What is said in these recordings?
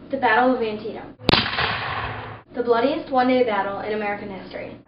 The Battle of Antietam. The bloodiest one-day battle in American history.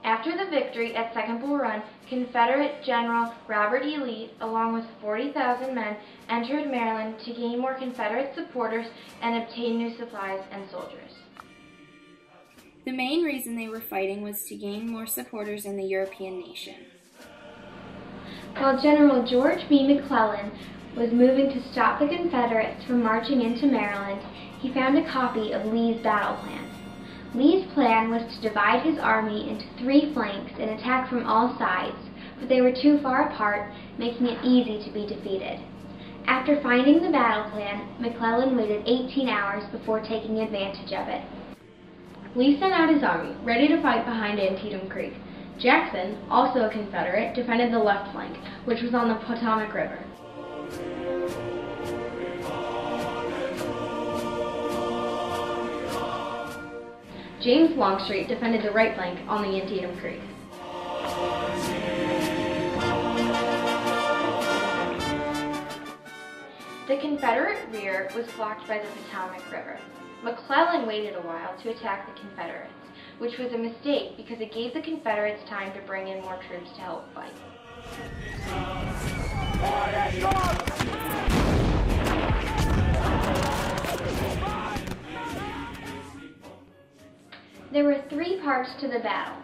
After the victory at Second Bull Run, Confederate General Robert E. Lee, along with 40,000 men, entered Maryland to gain more Confederate supporters and obtain new supplies and soldiers. The main reason they were fighting was to gain more supporters in the European nation. While General George B. McClellan was moving to stop the Confederates from marching into Maryland, he found a copy of Lee's battle plan. Lee's plan was to divide his army into 3 flanks and attack from all sides, but they were too far apart, making it easy to be defeated. After finding the battle plan, McClellan waited 18 hours before taking advantage of it. Lee sent out his army, ready to fight behind Antietam Creek. Jackson, also a Confederate, defended the left flank, which was on the Potomac River. James Longstreet defended the right flank on the Antietam Creek. The Confederate rear was blocked by the Potomac River. McClellan waited a while to attack the Confederates, which was a mistake because it gave the Confederates time to bring in more troops to help fight. There were 3 parts to the battle.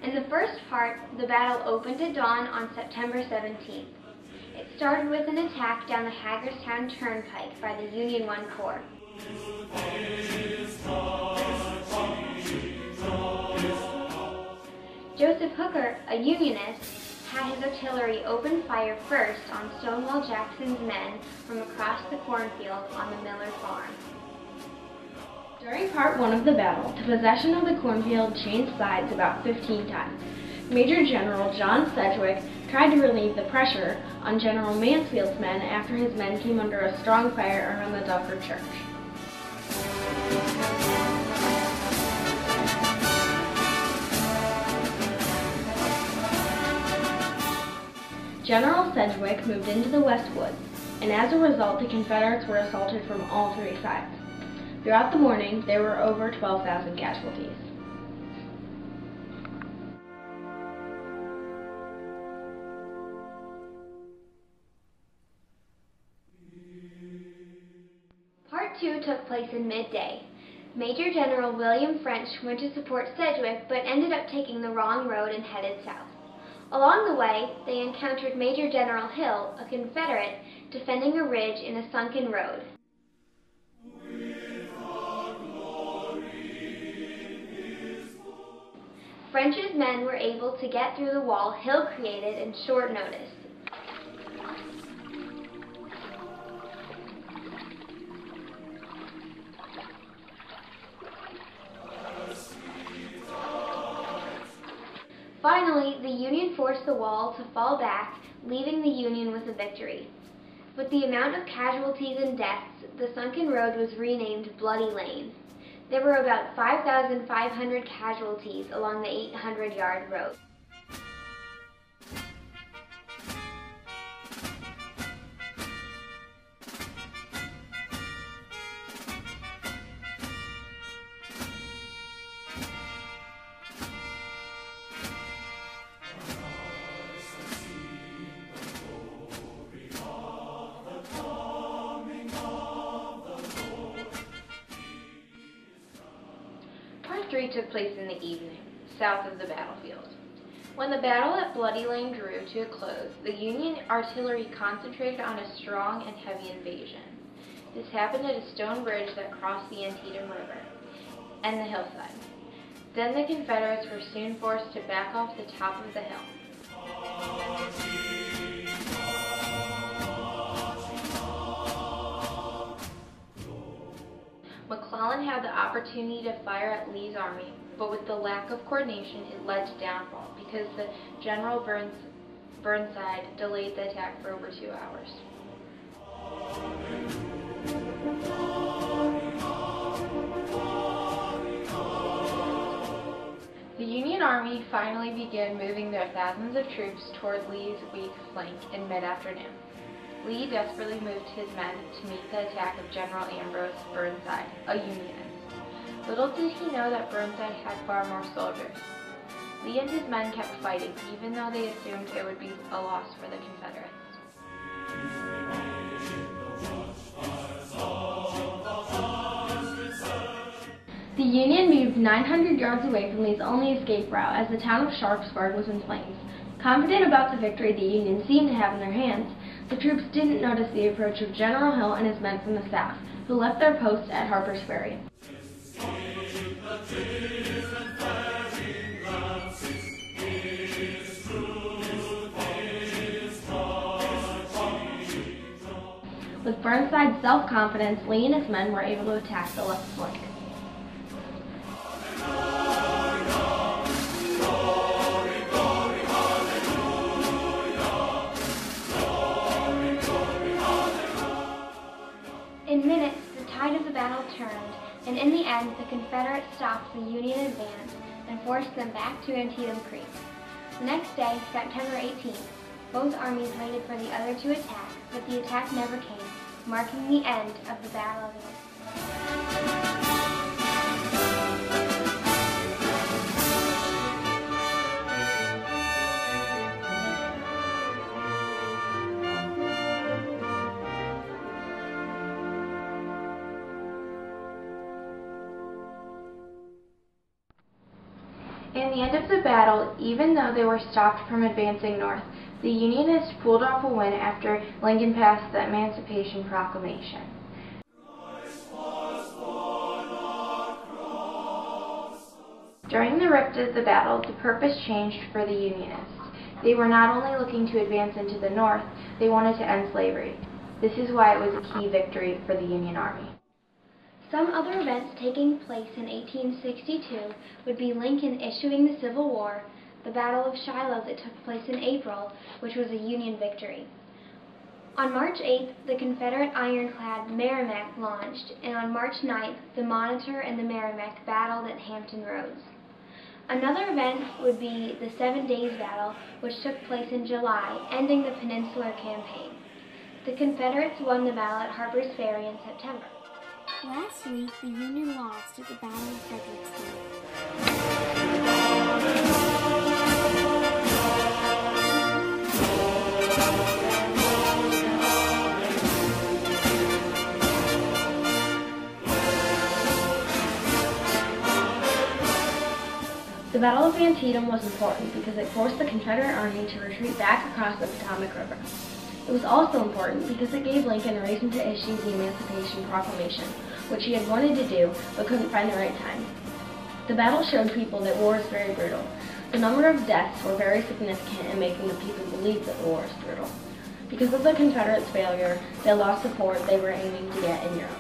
In the first part, the battle opened at dawn on September 17th. It started with an attack down the Hagerstown Turnpike by the Union I Corps. Joseph Hooker, a Unionist, had his artillery open fire first on Stonewall Jackson's men from across the cornfield on the Miller farm. During Part 1 of the battle, the possession of the cornfield changed sides about 15 times. Major General John Sedgwick tried to relieve the pressure on General Mansfield's men after his men came under a strong fire around the Duffer Church. General Sedgwick moved into the West Woods, and as a result, the Confederates were assaulted from all 3 sides. Throughout the morning, there were over 12,000 casualties. Part 2 took place in midday. Major General William French went to support Sedgwick, but ended up taking the wrong road and headed south. Along the way, they encountered Major General Hill, a Confederate, defending a ridge in a sunken road. French's men were able to get through the wall Hill created in short notice. Finally, the Union forced the wall to fall back, leaving the Union with a victory. With the amount of casualties and deaths, the sunken road was renamed Bloody Lane. There were about 5,500 casualties along the 800-yard road. Part 3 took place in the evening, south of the battlefield. When the battle at Bloody Lane drew to a close, the Union artillery concentrated on a strong and heavy invasion. This happened at a stone bridge that crossed the Antietam River and the hillside. Then the Confederates were soon forced to back off the top of the hill. McClellan had the opportunity to fire at Lee's army, but with the lack of coordination, it led to downfall because the General Burnside delayed the attack for over 2 hours. The Union Army finally began moving their thousands of troops toward Lee's weak flank in mid-afternoon. Lee desperately moved his men to meet the attack of General Ambrose Burnside, a Unionist. Little did he know that Burnside had far more soldiers. Lee and his men kept fighting, even though they assumed it would be a loss for the Confederates. The Union moved 900 yards away from Lee's only escape route as the town of Sharpsburg was in flames. Confident about the victory the Union seemed to have in their hands, the troops didn't notice the approach of General Hill and his men from the south, who left their posts at Harper's Ferry. With Burnside's self-confidence, Lee and his men were able to attack the left flank. In minutes, the tide of the battle turned, and in the end, the Confederates stopped the Union advance and forced them back to Antietam Creek. The next day, September 18th, both armies waited for the other to attack, but the attack never came, marking the end of the Battle of Antietam. In the end of the battle, even though they were stopped from advancing north, the Unionists pulled off a win after Lincoln passed the Emancipation Proclamation. During the rip of the battle, the purpose changed for the Unionists. They were not only looking to advance into the north, they wanted to end slavery. This is why it was a key victory for the Union Army. Some other events taking place in 1862 would be Lincoln issuing the Civil War, the Battle of Shiloh that took place in April, which was a Union victory. On March 8th, the Confederate ironclad Merrimac launched, and on March 9th, the Monitor and the Merrimac battled at Hampton Roads. Another event would be the 7 Days Battle, which took place in July, ending the Peninsular Campaign. The Confederates won the battle at Harper's Ferry in September. Last week, the Union lost at the Battle of Fredericksburg. The Battle of Antietam was important because it forced the Confederate Army to retreat back across the Potomac River. It was also important because it gave Lincoln a reason to issue the Emancipation Proclamation, which he had wanted to do but couldn't find the right time. The battle showed people that war is very brutal. The number of deaths were very significant in making the people believe that the war is brutal. Because of the Confederates' failure, they lost support they were aiming to get in Europe.